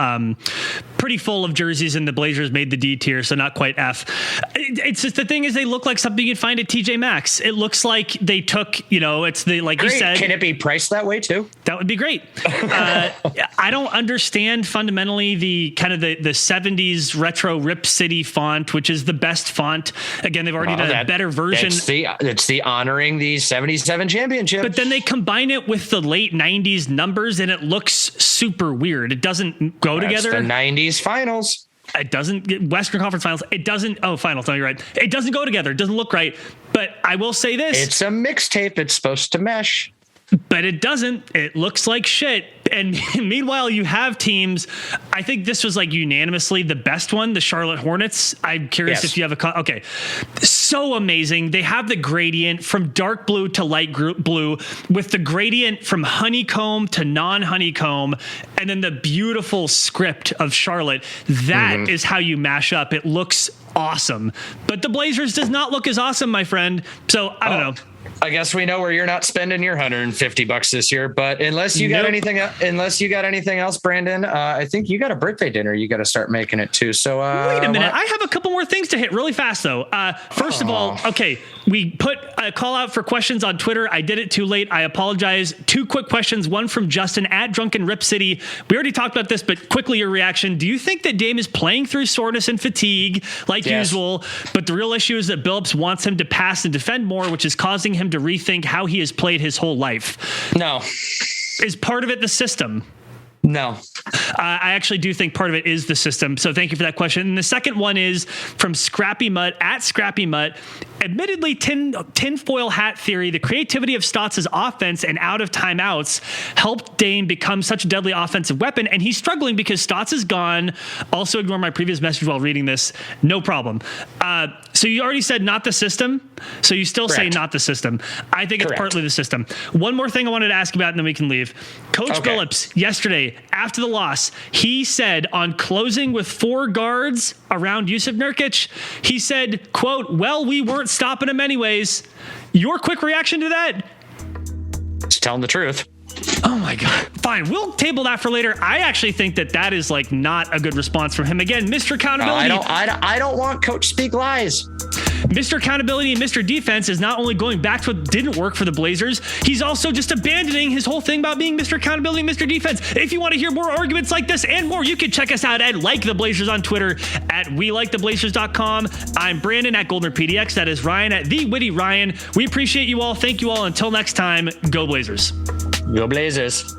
pretty full of jerseys, and the Blazers made the D tier, so not quite F. It's just the thing is they look like something you'd find at TJ Maxx. It looks like they took, it's the, like great. You said. Can it be priced that way too? That would be great. I don't understand fundamentally the kind of the 70s retro Rip City font, which is the best font. Again, they've already done a better version. It's the honoring the 77 championship. But then they combine it with the late 90s numbers, and it looks super weird. It doesn't go together. The 90s finals. It doesn't get Western Conference finals. It doesn't. Oh, finals. No, you're right. It doesn't go together. It doesn't look right. But I will say this. It's a mixtape. It's supposed to mesh. But it doesn't. It looks like shit. And meanwhile, you have teams. I think this was like unanimously the best one, the Charlotte Hornets. I'm curious if you have okay. So amazing. They have the gradient from dark blue to light blue with the gradient from honeycomb to non-honeycomb. And then the beautiful script of Charlotte. That is how you mash up. It looks awesome. But the Blazers does not look as awesome, my friend. So I don't know. I guess we know where you're not spending your $150 this year, but unless you got anything else, Brandon, I think you got a birthday dinner. You got to start making it too. So wait a minute. I have a couple more things to hit really fast though. First of all, okay. We put a call out for questions on Twitter. I did it too late. I apologize. 2 quick questions. One from Justin at Drunken Rip City. We already talked about this, but quickly your reaction. Do you think that Dame is playing through soreness and fatigue like usual, but the real issue is that Billups wants him to pass and defend more, which is causing him to rethink how he has played his whole life? No. Is part of it the system? No. I actually do think part of it is the system. So thank you for that question. And the second one is from Scrappy Mutt at Scrappy Mutt. Admittedly, tinfoil hat theory, the creativity of Stotts' offense and out of timeouts helped Dame become such a deadly offensive weapon. And he's struggling because Stotts is gone. Also ignore my previous message while reading this. No problem. So you already said not the system. So you still say not the system. I think it's partly the system. One more thing I wanted to ask about and then we can leave. Coach Billups yesterday after the loss, he said on closing with 4 guards around Yusuf Nurkic, he said, quote, well, we weren't stopping him anyways. Your quick reaction to that? Just telling the truth. Oh my God. Fine. We'll table that for later. I actually think that is like not a good response from him. Again, Mr. Accountability. I don't want coach speak lies. Mr. Accountability and Mr. Defense is not only going back to what didn't work for the Blazers, he's also just abandoning his whole thing about being Mr. Accountability and Mr. Defense. If you want to hear more arguments like this and more, you can check us out at Like the Blazers on Twitter, at WeLikeTheBlazers.com. I'm Brandon at GoldnerPDX. That is Ryan at The Witty Ryan. We appreciate you all. Thank you all. Until next time, go Blazers. Go Blazers.